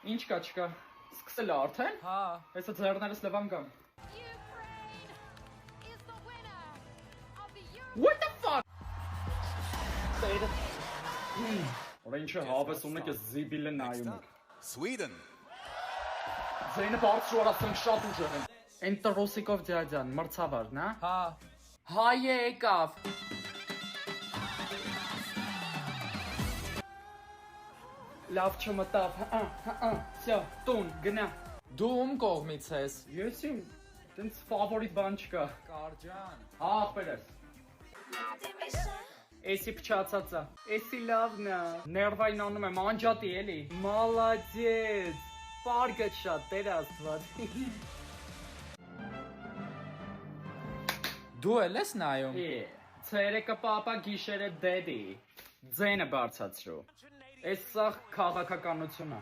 Ինչ կա, չկա։ Սկսել է արդեն։ Հա։ Հեսա ձեռներս լվամ գամ։ What the fuck? Ora ինչը հավես ունեք է զիբիլը նայում եք։ Sweden. Ձայնը բարձր արածենք շատ ուժեղ են։ Են տրոսիկով ձյաջան, մրցավար, նա։ Հա։ Հայ է եկավ։ Լավ չմտավ, սյա, տուն, գնա։ Դու ում կողմից ես։ Ես իմ, տենց ֆավորիտ բան չկա։ Կարջան։ Հա, ախպերես։ Էսի փչացածա, էսի լավն է։ Ներվային անում եմ, անջատի էլի։ Մալադեց, պարգը շատ, տեր աստված։ Դու էլ ես նայում։ Ցերեկը պապա, գիշերը դեդի։ Ձենը բարձացրու։ Էս սաղ քաղաքականություն է։